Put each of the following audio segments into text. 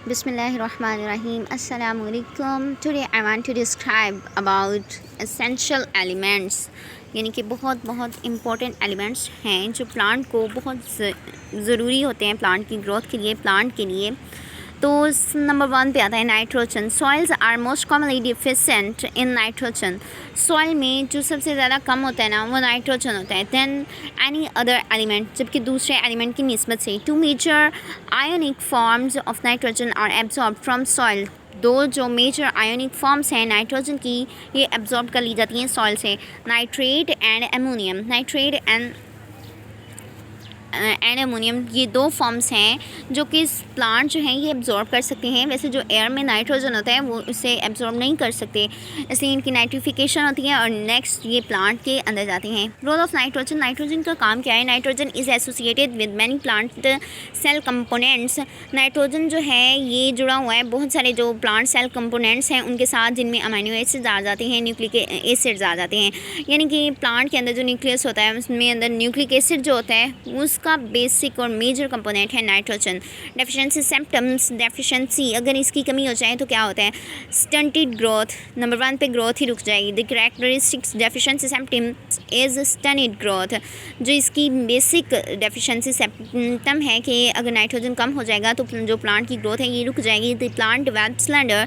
Bismillahirrahmanirrahim. Assalamu alaikum. Today I want to describe about essential elements, यानी कि बहुत बहुत इम्पोर्टेंट एलिमेंट्स हैं जो प्लांट को बहुत ज़रूरी होते हैं प्लांट की ग्रोथ के लिए, प्लांट के लिए। तो नंबर 1 पे आता है nitrogen. Soils are most commonly deficient in nitrogen. Soil में जो सबसे ज़्यादा कम होता है ना वो नाइट्रोजन होता है दैन एनी अदर एलिमेंट, जबकि दूसरे एलिमेंट की निस्बत से। 2 major ionic forms of nitrogen are absorb from soil. दो जो मेजर आयोनिक फॉर्म्स हैं नाइट्रोजन की, ये एब्जॉर्ब कर ली जाती हैं सॉइल से, nitrate and ammonium. Nitrate and ammonium, ये दो फॉर्म्स हैं जो कि प्लांट जो हैं ये एब्जॉर्ब कर सकते हैं। वैसे जो एयर में नाइट्रोजन होता है वो इसे एब्जॉर्ब नहीं कर सकते, इसलिए इनकी नाइट्रिफिकेशन होती है और नेक्स्ट ये प्लांट के अंदर जाते हैं। Role of nitrogen. नाइट्रोजन का काम क्या है? Nitrogen is associated with many plant cell components. Nitrogen जो है ये जुड़ा हुआ है बहुत सारे जो प्लांट सेल कंपोनेंट्स हैं उनके साथ, जिनमें अमीनो एसिड्स आ जाते हैं, न्यूक्लिक एसिड्स आ जाते हैं। यानी कि प्लांट के अंदर जो न्यूक्लियस होता है उसमें अंदर न्यूक्लिक एसिड जो होता है उसका बेसिक और मेजर कंपोनेंट है नाइट्रोजन। Deficiency symptoms. डेफिशिएंसी, अगर इसकी कमी हो जाए तो क्या होता है? Stunted growth. नंबर 1 पे ग्रोथ ही रुक जाएगी। The characteristics deficiency symptoms is stunted growth. जो इसकी बेसिक डेफिशिएंसी सिम्टम है कि अगर नाइट्रोजन कम हो जाएगा तो जो प्लांट की ग्रोथ है ये रुक जाएगी। The plant develop slender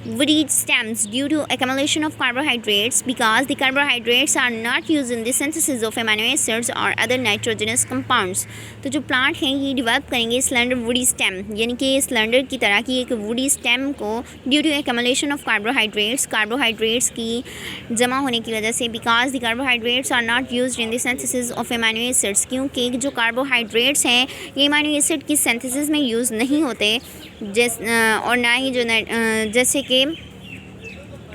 woody stems due to accumulation of carbohydrates because the carbohydrates are not used in the synthesis of amino acids or other nitrogenous compounds। तो जो प्लांट हैं ये डेवलप करेंगे स्लेंडर वुडी स्टेम, यानी कि slender की तरह की एक वुडी स्टेम को due to accumulation of carbohydrates, कार्बोहाइड्रेट्स की जमा होने की वजह से। because the carbohydrates are not used in the synthesis of amino acids, क्योंकि जो कार्बोहाइड्रेट्स हैं ये अमीनो एसिड की सिंथेसिस में यूज़ नहीं होते, और ना ही जो जैसे कि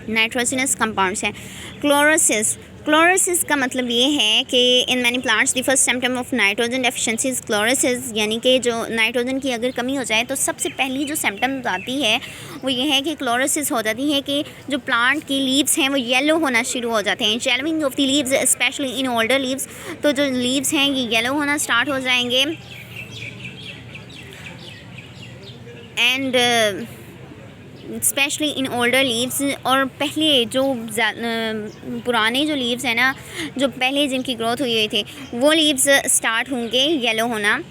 नाइट्रोजनस कंपाउंड्स हैं। क्लोरोसिस। क्लोरोसिस का मतलब ये है कि in many plants the first symptom of nitrogen deficiency is chlorosis, यानी कि जो नाइट्रोजन की अगर कमी हो जाए तो सबसे पहली जो सिम्टम्स आती है वो ये है कि क्लोरोसिस हो जाती है, कि जो प्लांट की लीव्स हैं वो येलो होना शुरू हो जाते हैं। Yellowing of the leaves specially in older leaves, तो जो लीव्स हैं ये येलो होना स्टार्ट हो जाएंगे and specially in older leaves. और पहले जो पुराने जो लीव्स हैं ना, जो पहले जिनकी ग्रोथ हुई थी वो लीव्स स्टार्ट होंगे येलो होना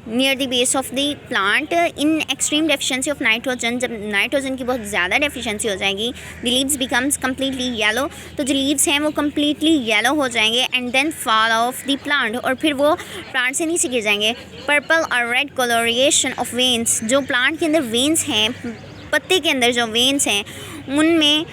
near the base of the plant. In extreme deficiency of nitrogen, जब नाइट्रोजन की बहुत ज़्यादा डेफिशिएंसी हो जाएगी, the leaves becomes completely yellow, तो जो लीव्स हैं वो कम्प्लीटली येलो हो जाएंगे and then fall off the plant, और फिर वो प्लांट से नीचे गिर जाएंगे। पर्पल और रेड कलरेशन ऑफ वेन्स, जो प्लांट के अंदर वेन्स हैं, पत्ते के अंदर जो वेन्स हैं उनमें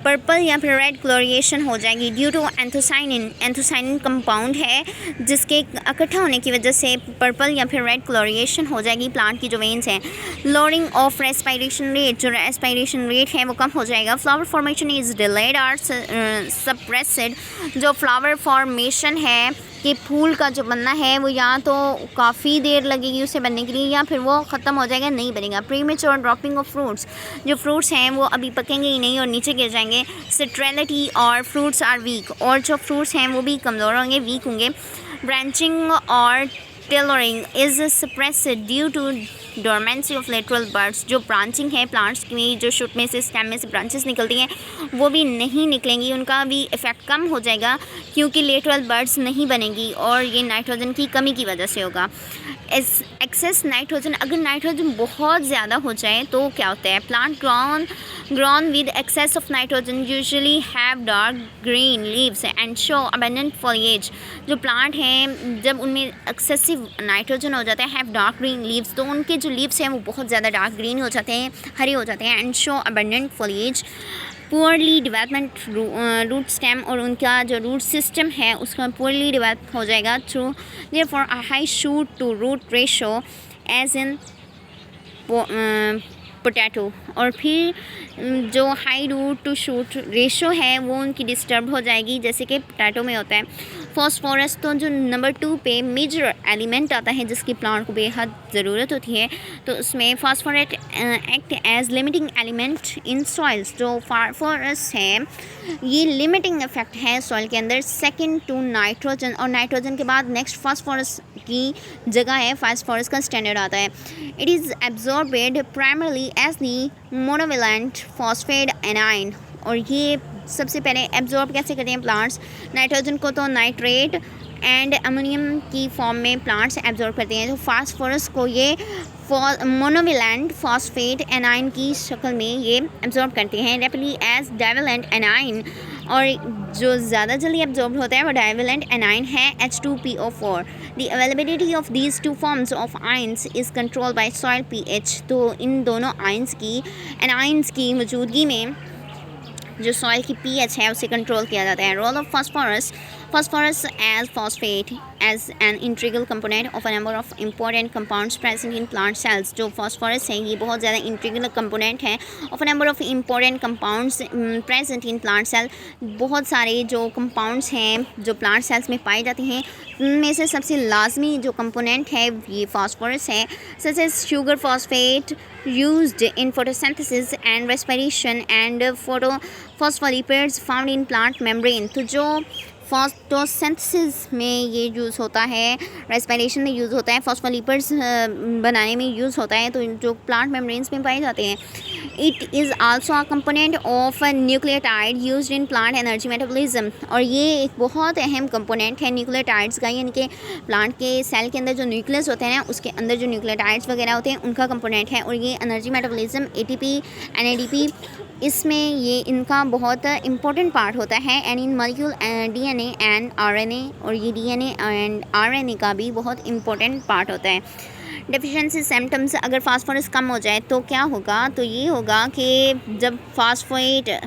पर्पल या फिर रेड क्लोरिएशन हो जाएगी due to anthocyanin. Anthocyanin compound है जिसके इकट्ठा होने की वजह से पर्पल या फिर रेड क्लोरिएशन हो जाएगी प्लांट की जो वेन्स हैं। लोअरिंग ऑफ रेस्पिरेशन रेट, जो रेस्पिरेशन रेट है वो कम हो जाएगा। फ्लावर फॉर्मेशन इज़ डिलेड और सप्रेस्ड, जो फ्लावर फॉर्मेशन है कि फूल का जो बनना है वो या तो काफ़ी देर लगेगी उसे बनने के लिए या फिर वो ख़त्म हो जाएगा, नहीं बनेगा। प्रीमेच्योर ड्रॉपिंग ऑफ फ्रूट्स, जो फ्रूट्स हैं वो अभी पकेंगे ही नहीं और नीचे गिर जाएंगे। सिट्रलिटी और फ्रूट्स आर वीक, और जो फ्रूट्स हैं वो भी कमज़ोर होंगे, वीक होंगे। ब्रांचिंग और tillering is suppressed due to dormancy of lateral buds, जो ब्रांचिंग है प्लांट्स की, जो शूट में से स्टेम में से ब्रांचेस निकलती हैं वो भी नहीं निकलेंगी, उनका भी इफ़ेक्ट कम हो जाएगा क्योंकि लेटरल बर्ड्स नहीं बनेगी और ये नाइट्रोजन की कमी की वजह से होगा। एक्सेस नाइट्रोजन, अगर नाइट्रोजन बहुत ज़्यादा हो जाए तो क्या होता है? Plant grown with excess of nitrogen usually have dark green leaves and show abundant foliage. जो प्लांट हैं जब उनमें एक्सेसिव नाइट्रोजन हो जाता है, हैव डार्क ग्रीन लीव्स, तो उनके जो लीव्स हैं वो बहुत ज़्यादा डार्क ग्रीन हो जाते हैं, हरे हो जाते हैं। And show abundant foliage. Poorly development root stem, और उनका जो रूट सिस्टम है उसका पुअरली डेवलप हो जाएगा through therefore a high shoot to root ratio as in potato. और फिर जो high root to shoot ratio है वो उनकी डिस्टर्ब हो जाएगी जैसे कि पोटैटो में होता है। फॉस्फोरस तो जो नंबर 2 पे मेजर एलिमेंट आता है जिसकी प्लांट को बेहद ज़रूरत होती है, तो उसमें phosphorus act as limiting element in soils. जो फॉस्फोरस है ये लिमिटिंग इफेक्ट है सॉइल के अंदर, सेकंड टू नाइट्रोजन, और नाइट्रोजन के बाद नेक्स्ट फॉस्फोरस की जगह है फॉस्फोरस का स्टैंडर्ड आता है। It is absorbed primarily as the monovalent phosphate anion, और ये सबसे पहले एब्जॉर्ब कैसे करते हैं प्लांट्स नाइट्रोजन को, तो नाइट्रेट एंड अमोनियम की फॉर्म में प्लांट्स एब्जॉर्ब करते हैं। तो फास्फोरस को ये मोनोवेलेंट फॉस्फेट एनाइन की शक्ल में ये एब्जॉर्ब करते हैं रैपिडली एज डाइवेलेंट एनाइन, और जो ज़्यादा जल्दी एब्जॉर्ब होता है वो डाइवेलेंट एनाइन है H2PO4। The availability of these two forms of ions is control by soil pH। तो इन दोनों आइंस की एनाइंस की मौजूदगी में जो सॉइल की pH है उसे कंट्रोल किया जाता है। Role of phosphorus as phosphate as an integral component of a number of important compounds present in plant cells. जो फॉस्फोरस है ये बहुत ज़्यादा इंटीग्रल कंपोनेंट है of a number of important compounds present in plant cell. बहुत सारे जो compounds हैं जो प्लांट सेल्स में पाए जाते हैं उनमें से सबसे लाजमी जो कंपोनेंट है ये फॉस्फोरस है, such as sugar phosphate used in photosynthesis and respiration and phospholipids found in plant membrane। तो जो फोटोसिंथेसिस में ये यूज़ होता है, रेस्पिरेशन में यूज़ होता है, फॉस्फोलिपिड्स बनाने में यूज़ होता है, तो जो प्लांट मेम्ब्रेन्स में पाए जाते हैं। It is also a component of nucleotide used in plant energy metabolism, और ये एक बहुत अहम कंपोनेंट है न्यूक्लियोटाइड्स का, यानी कि प्लांट के सेल के अंदर जो न्यूक्लियस होते हैं ना उसके अंदर जो न्यूक्लियोटाइड्स वगैरह होते हैं उनका कंपोनेंट है, और ये एनर्जी मेटाबॉलिज्म ATP NADP इसमें ये इनका बहुत इंपॉर्टेंट पार्ट होता है। And in molecule DNA and RNA, और ये DNA एंड RNA का भी बहुत इंपॉर्टेंट पार्ट होता है। डेफिशिएंसी सिम्टम्स, अगर फास्फोरस कम हो जाए तो क्या होगा, तो ये होगा कि जब फास्फोरेट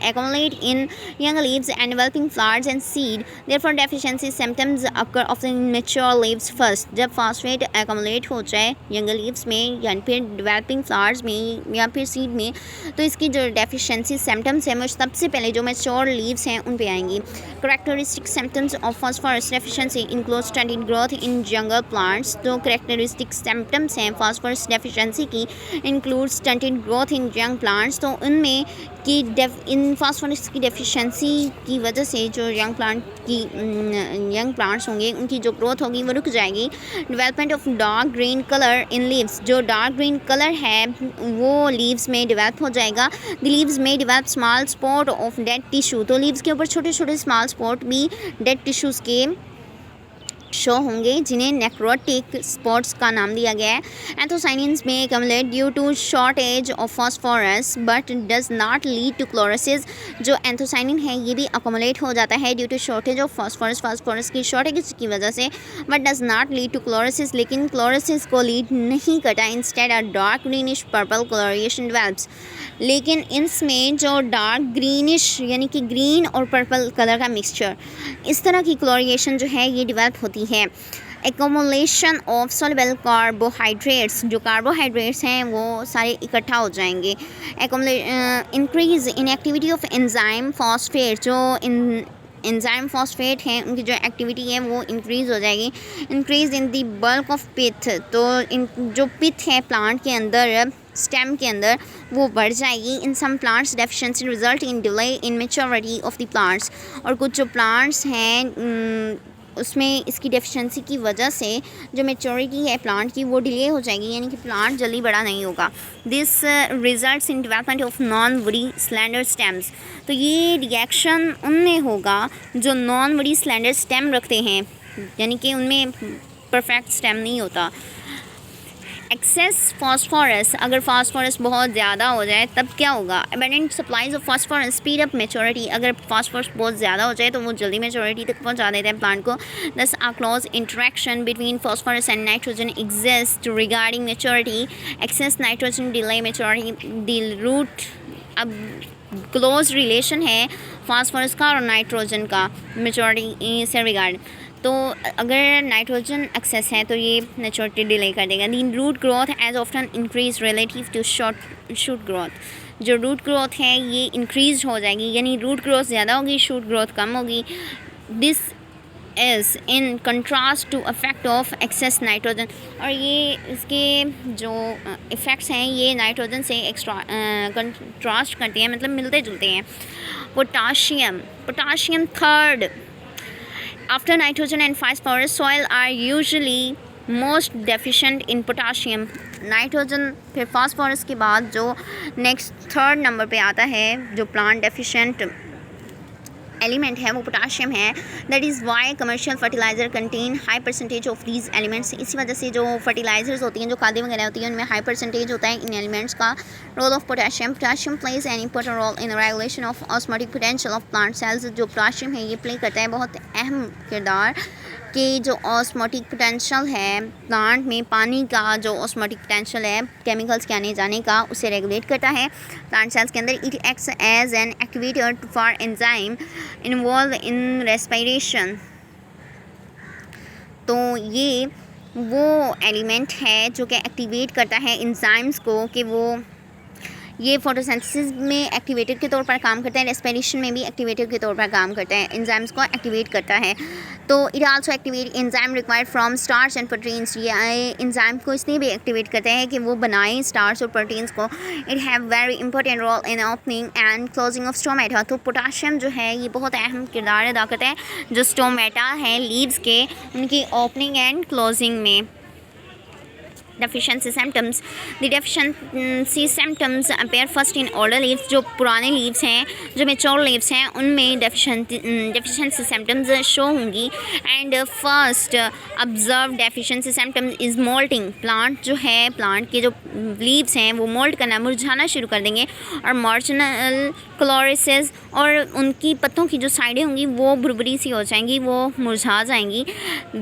accumulate in young leaves and developing flowers and seed, therefore deficiency symptoms occur often in mature leaves first। जब phosphate accumulate हो जाए young leaves में या फिर developing flowers में या फिर seed में, तो इसकी जो deficiency symptoms हैं वो सबसे पहले जो mature leaves हैं उन पे आएंगी। characteristic symptoms of phosphorus deficiency include stunted growth in younger plants। तो characteristic symptoms हैं phosphorus deficiency की include stunted growth in young plants। तो उनमें कि इन फास्फोरस की डेफिशिएंसी की वजह से जो यंग प्लांट्स होंगे उनकी जो ग्रोथ होगी वो रुक जाएगी। Development of dark green colour in leaves, जो डार्क ग्रीन कलर है वो लीव्स में डेवलप हो जाएगा। द लीव्स में develop small spot of dead tissue, तो लीव्स के ऊपर छोटे छोटे स्मॉल स्पॉट भी डेड टिश्यूज़ के शो होंगे जिन्हें नेक्रोटिक स्पॉट्स का नाम दिया गया है। एंथोसाइनिन्स में accumulate due to shortage of phosphorus but does not lead to chlorosis. जो एंथोसाइनिन है ये भी अकोमुलेट हो जाता है due to shortage of phosphorus की शॉर्टेज की वजह से, but does not lead to chlorosis, लेकिन क्लोरोसिस को लीड नहीं करता। Instead a dark greenish purple coloration develops, लेकिन इसमें जो डार्क ग्रीनिश यानी कि ग्रीन और पर्पल कलर का मिक्सचर, इस तरह की क्लोरिएशन जो है ये डेवलप होती है। एक्युमुलेशन ऑफ सॉल्युबल कार्बोहाइड्रेट्स, जो कार्बोहाइड्रेट्स हैं वो सारे इकट्ठा हो जाएंगे। Increase in activity of enzyme phosphate, जो एंजाइम फॉस्फेट हैं उनकी जो एक्टिविटी है वो इंक्रीज़ हो जाएगी। Increase in the bulk of pith, तो जो पिथ है प्लांट के अंदर स्टेम के अंदर वो बढ़ जाएगी। In some plants deficiency result in delay in maturity of the plants, और कुछ जो प्लांट्स हैं उसमें इसकी डेफिशिएंसी की वजह से जो मैच्योरिटी है प्लांट की वो डिले हो जाएगी, यानी कि प्लांट जल्दी बड़ा नहीं होगा। This results in development of non woody slander stems, तो ये रिएक्शन उनमें होगा जो नॉन वुडी स्लैंडर स्टेम रखते हैं, यानी कि उनमें परफेक्ट स्टेम नहीं होता। एक्सेस फास्फोरस, अगर फास्फोरस बहुत ज़्यादा हो जाए तब क्या होगा। Abundant supplies of phosphorus speed up maturity, अगर फास्फोरस बहुत ज़्यादा हो जाए तो वो जल्दी मैच्योरिटी तक पहुंचा देते हैं प्लांट को। Thus a close interaction between phosphorus and nitrogen exist regarding maturity. Excess nitrogen delay maturity the root, अब क्लोज रिलेशन है फास्फोरस का और नाइट्रोजन का मैच्योरिटी से रिगार्ड। तो अगर नाइट्रोजन एक्सेस है तो ये मैच्योरिटी डिले कर देगा। The root growth is often increase relative to shoot growth, जो रूट ग्रोथ है ये इंक्रीज हो जाएगी, यानी रूट ग्रोथ ज़्यादा होगी, शूट ग्रोथ कम होगी। This is in contrast to effect of excess nitrogen. और ये इसके जो इफ़ेक्ट्स हैं ये नाइट्रोजन से कंट्रास्ट करते हैं, मतलब मिलते जुलते हैं। Potassium third after nitrogen and phosphorus soil are usually most deficient in potassium. Nitrogen फिर फास्फोरस के बाद जो नेक्स्ट थर्ड नंबर पे आता है जो प्लांट डेफिशिएंट एलिमेंट है वो पोटाशियम है। That is why commercial fertiliser contain high percentage of these elements. इसी वजह से जो फर्टिलाइजर्स होती हैं, जो खादें वगैरह होती हैं, उनमें हाई परसेंटेज होता है इन एलिमेंट्स का। Role of potassium plays an important role in regulation of osmotic potential of plant cells. जो पोटाशियम है ये प्ले करता है बहुत अहम किरदार कि जो ऑस्मोटिक पोटेंशियल है प्लांट में, पानी का जो ऑस्मोटिक पोटेंशियल है केमिकल्स के आने जाने का, उसे रेगुलेट करता है प्लांट सेल्स के अंदर। It acts as an activator for enzyme involve in respiration. तो ये वो एलिमेंट है जो कि एक्टिवेट करता है एंजाइम्स को, कि वो ये फोटोसिंथेसिस में एक्टिवेटर के तौर पर काम करता है, रेस्पिरेशन में भी एक्टिवेटर के तौर पर काम करता है, एंजाइम्स को एक्टिवेट करता है। तो it also activate enzyme required from starch and proteins. ये एंजाइम को इसलिए भी एक्टिवेट करता है कि वो बनाएं स्टार्च और प्रोटीन्स को। It have very important role in opening and closing of stomata. तो पोटाशियम जो है ये बहुत अहम किरदार अदा करता है जो स्टोमेटा है लीव्स के, उनकी ओपनिंग एंड क्लोजिंग में। deficiency symptoms. The deficiency symptoms appear first in older leaves. जो पुराने leaves हैं, जो mature leaves हैं, उनमें deficiency symptoms शो होंगी. And first observed deficiency symptoms is molting. Plant जो है, plant के जो leaves हैं वो mold करना, मुरझाना शुरू कर देंगे, और marginal chlorosis, और उनकी पत्तों की जो साइडें होंगी वो भुरभुरी सी हो जाएंगी, वो मुरझा जाएंगी,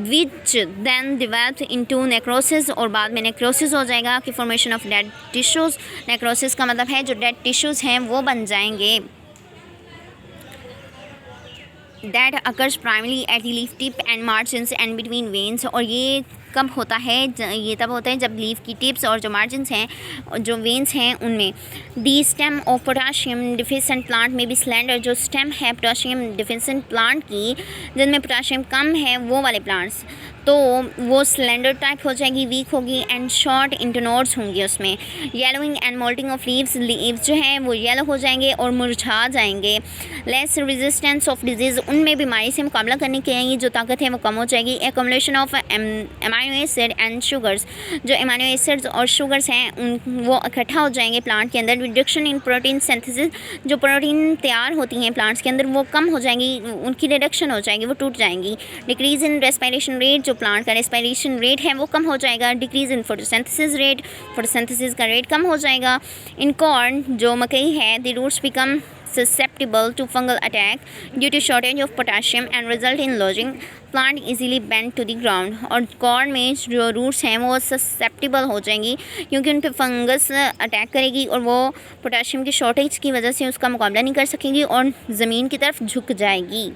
which then develop into necrosis, और बाद में नेक्रोसिस हो जाएगा कि formation of dead tissues. Necrosis का मतलब है जो डेड टिश्यूज़ हैं वो बन जाएंगे। That occurs primary at the leaf tip and margins and between veins. और ये कब होता है? ये तब होता है जब लीफ की टिप्स और जो मार्जिन्स हैं, जो वेन्स हैं, उनमें। The stem of potassium deficient plant में भी स्लेंडर। जो स्टेम है पोटाशियम डिफिशेंट प्लांट की, जिनमें पोटाशियम कम है, वो वाले प्लांट्स, तो वो स्लेंडर टाइप हो जाएगी, वीक होगी, एंड शॉर्ट इंटरनोड्स होंगी उसमें। Yellowing and mottling of leaves जो हैं वो येलो हो जाएंगे और मुरझा जाएंगे। लेस रेजिस्टेंस ऑफ डिजीज़, उनमें बीमारी से मुकाबला करने के लिए जो ताकत है वो कम हो जाएगी। Accumulation of amino acid and sugars, जो अमाइनो एसिड्स और शुगर्स हैं वो इकट्ठा हो जाएंगे प्लांट के अंदर। रिडक्शन इन प्रोटीन सिंथेसिस, जो प्रोटीन तैयार होती हैं प्लांट्स के अंदर वो कम हो जाएंगी, उनकी रिडक्शन हो जाएगी, वो टूट जाएंगी। डिक्रीज इन रेस्पिरेशन रेट, जो प्लांट का रेस्पिरेशन रेट है वो कम हो जाएगा। Decrease in photosynthesis rate, photosynthesis का रेट कम हो जाएगा। इन कॉर्न, जो मकई है, the roots become susceptible to fungal attack due to shortage of potassium and result in lodging plant easily bent to the ground। और कॉर्न में जो रूट्स हैं वो ससेप्टिबल हो जाएंगी क्योंकि उन पर फंगस अटैक करेगी और वो पोटाशियम की शॉर्टेज की वजह से उसका मुकाबला नहीं कर सकेंगी और ज़मीन की तरफ झुक जाएगी।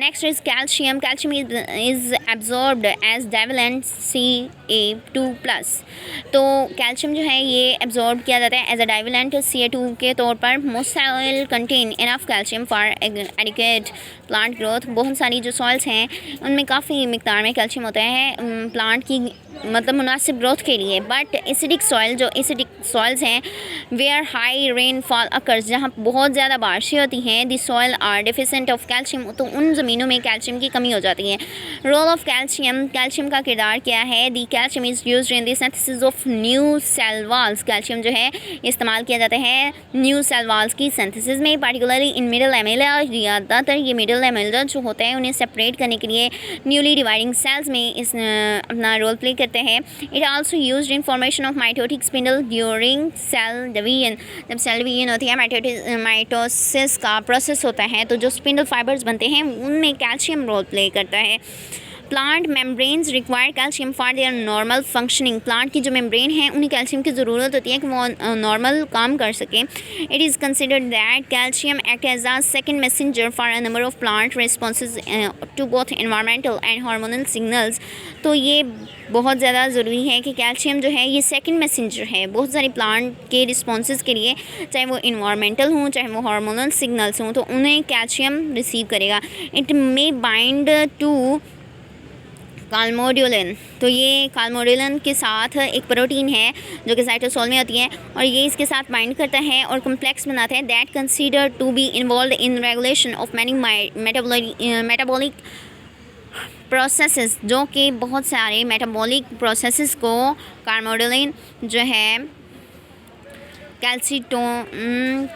Next is calcium. Calcium is absorbed as divalent Ca2+। तो कैल्शियम जो है ये एब्जॉर्ब किया जाता है एज अ डाइवेलेंट Ca2 के तौर पर। Most soil contain enough calcium for adequate plant growth. बहुत सारी जो सॉइल्स हैं उनमें काफ़ी मिकदार में कैल्शियम होता है प्लांट की मतलब मुनासिब ग्रोथ के लिए। बट एसिडिक सॉइल, जो एसिडिक सॉइल्स हैं, वेयर हाई रेनफॉल अकर्स, जहाँ बहुत ज़्यादा बारिशें होती हैं, the soil are deficient of calcium, तो उन ज़मीनों में कैल्शियम की कमी हो जाती है। रोल ऑफ कैल्शियम, कैल्शियम का किरदार क्या है? The calcium is used in the synthesis of new cell walls. Calcium जो है इस्तेमाल किया जाता है न्यू सेल वॉल्स की सिंथेसिस में, पार्टिकुलरली इन मिडल एमेला। ज़्यादातर ये मिडल एमेला जो होता है उन्हें सेपरेट करने के लिए न्यूली डिवाइडिंग सेल्स में इस अपना रोल प्ले करते हैं। It also used in formation of mitotic spindle during cell division. जब सेल डिवीजन होती है, माइटोसिस का प्रोसेस होता है, तो जो स्पिंडल फाइबर्स बनते हैं उनमें कैल्शियम रोल प्ले करता है। Plant membranes require calcium for their normal functioning. Plant की जो मेम्ब्रेन है उन्हें कैल्शियम की ज़रूरत होती है कि वो नॉर्मल काम कर सकें। It is considered that calcium act as a second messenger for a number of plant responses to both environmental and hormonal signals. तो ये बहुत ज़्यादा ज़रूरी है कि कैल्शियम जो है ये सेकंड मैसेंजर है बहुत सारे प्लांट के रिस्पॉन्सेज के लिए, चाहे वो इन्वायरमेंटल हों चाहे वो हार्मोनल सिग्नल्स हों, तो उन्हें कैल्शियम रिसीव करेगा। It may bind to calmodulin. तो ये कालमोड्यूलिन के साथ एक प्रोटीन है जो कि साइटोसोल में होती है और ये इसके साथ बाइंड करता है और कम्प्लेक्स बनाता है that consider to be involve in regulation of many metabolic processes, जो कि बहुत सारे मेटाबॉलिक प्रोसेसेस को कालमोड्यूलिन जो है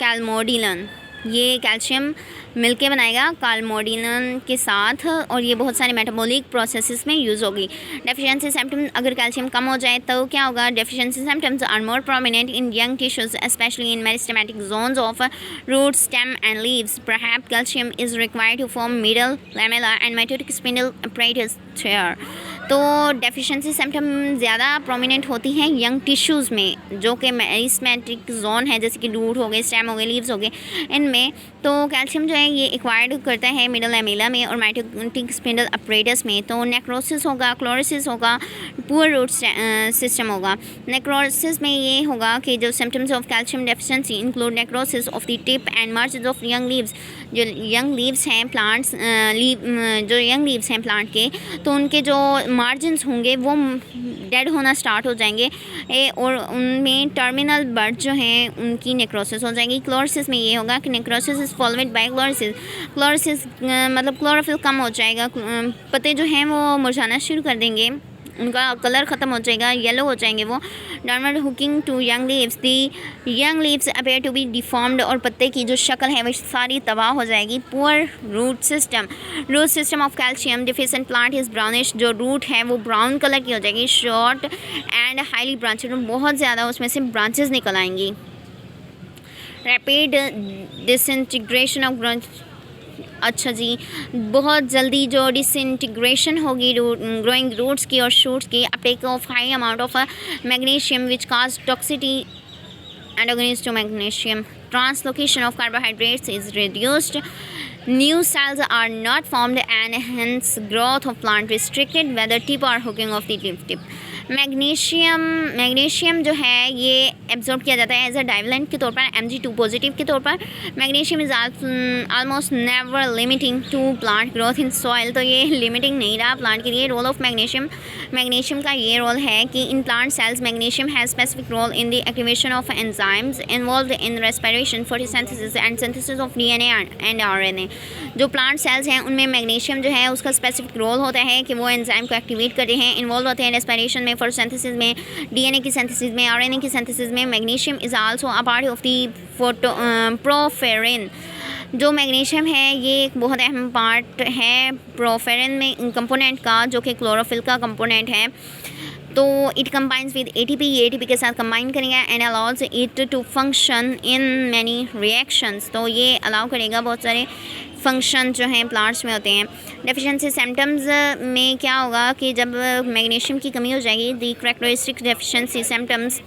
कालमोड्यूलिन ये कैल्शियम मिलके बनाएगा कालमोडिनन के साथ और ये बहुत सारे मेटाबॉलिक प्रोसेसेस में यूज़ होगी। डेफिशिएंसी सिम्टम, अगर कैल्शियम कम हो जाए तो क्या होगा? Deficiency symptoms are more prominent in young tissues specially in meristematic zones of root stem and leaves. Perhaps calcium is required to form middle lamella and mitotic spindle apparatus there। तो deficiency symptom ज़्यादा prominent होती हैं young tissues में, जो कि meristematic zone है, जैसे कि रूट हो गए, स्टेम हो गए, लीव्स हो गए, इनमें। तो कैल्शियम जो है ये एक्वायर्ड करता है मिडल लैमेला में और मेटोटिक स्पिंडल apparatus में। तो नेक्रोसिस होगा, क्लोरोसिस होगा, पुअर रूट सिस्टम होगा। नेक्रोसिस में ये होगा कि जो symptoms of calcium deficiency include necrosis of the tip and margins of young leaves. जो यंग लीव्स हैं प्लांट्स जो यंग लीव्स हैं प्लांट के, तो उनके जो मार्जिन्स होंगे वो डेड होना स्टार्ट हो जाएंगे और उनमें टर्मिनल बर्ड जो हैं उनकी नेक्रोसिस हो जाएगी। क्लोरोसिस में ये होगा कि necrosis is followed by chlorosis. Chlorosis मतलब क्लोरोफिल कम हो जाएगा, पत्ते जो हैं वो मुरझाना शुरू कर देंगे, उनका कलर ख़त्म हो जाएगा, येलो हो जाएंगे वो। Downward hooking to young leaves, the young leaves appear to be deformed और पत्ते की जो शक्ल है वो सारी तबाह हो जाएगी। Poor root system of calcium deficient plant is brownish, जो रूट है वो ब्राउन कलर की हो जाएगी। शॉर्ट एंड हाईली ब्रांचेड, बहुत ज़्यादा उसमें से ब्रांचेस निकल आएंगी। रैपिड डिसइंटीग्रेशन ऑफ, अच्छा जी, बहुत जल्दी जो डिसइंटीग्रेशन होगी ग्रोइंग रूट्स की और शूट्स की। Uptake of high amount of magnesium which cause toxicity antagonist to magnesium. Translocation of carbohydrates is reduced, new cells are not formed and hence growth of plant restricted whether tip or hooking of the tip। Magnesium जो है ये absorb किया जाता है as a divalent के तौर पर, Mg2 positive के तौर पर। Magnesium is almost never limiting to plant growth in soil, तो ये लिमिटिंग नहीं रहा प्लांट के लिए। रोल ऑफ मैग्नीशियम का ये रोल है कि in plant cells magnesium has specific role in the activation of enzymes involved in respiration, photosynthesis and synthesis of DNA and RNA। जो प्लांट सेल्स हैं उनमें मैग्नीशियम जो है उसका स्पेसिफिक रोल होता है कि वो एंजाइम को एक्टिवेट करते हैं, इन्वॉल्व होते हैं रेस्पिरेशन में, फोटोसिंथेसिस में, DNA की सिंथेसिस में, RNA की सिंथेसिस में। Magnesium is also a part of the porphyrin. जो मैग्नीशियम है ये एक बहुत अहम पार्ट है प्रोफेरिन में कंपोनेंट का, जो कि क्लोरोफिल का कंपोनेंट है। तो इट कंबाइंस विद ATP, ये ATP के साथ कंबाइन करेंगे and allows it to function in many reactions. तो ये अलाउ करेगा बहुत सारे फंक्शन जो हैं प्लांट्स में होते हैं। डेफिशिएंसी सिम्टम्स में क्या होगा कि जब मैग्नीशियम की कमी हो जाएगी, the characteristic deficiency symptoms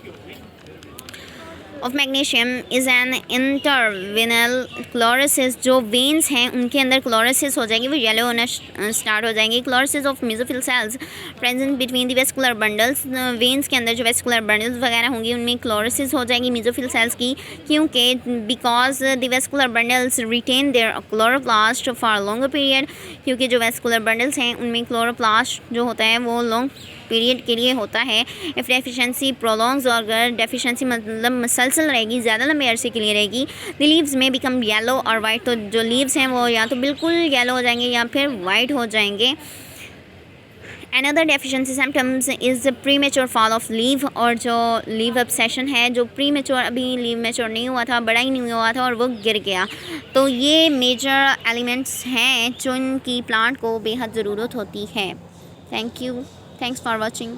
of magnesium is an interveinal chlorosis. जो वेन्स हैं उनके अंदर क्लोरोसिस हो जाएगी, वो येलो होना स्टार्ट हो जाएंगी। Chlorosis of mesophyll cells present between the vascular bundles, veins के अंदर जो वेस्कुलर बंडल्स वगैरह होंगी उनमें क्लोरोसिस हो जाएगी मेसोफिल सेल्स की, क्योंकि because the vascular bundles retain their chloroplast for longer period, क्योंकि जो वेस्कुलर बंडल्स हैं उनमें क्लोरोप्लास्ट जो होता है वो लॉन्ग पीरियड के लिए होता है। इफ़ डेफिशिएंसी प्रोलॉन्ग्स, और अगर डेफिशिएंसी मतलब मसलसल रहेगी, ज़्यादा लंबे अरसे के लिए रहेगी, द लीव्स में बिकम येलो और वाइट। तो जो लीव्स हैं वो या तो बिल्कुल येलो हो जाएंगे या फिर वाइट हो जाएंगे। Another deficiency symptoms is premature fall of leave, और जो लीव ऑब्सेशन है, जो प्रीमेच्योर अभी लीव मेच्योर नहीं हुआ था, बड़ा ही नहीं हुआ था और वो गिर गया। तो ये मेजर एलिमेंट्स हैं जो इनकी प्लांट को बेहद ज़रूरत होती है। Thank you, thanks for watching.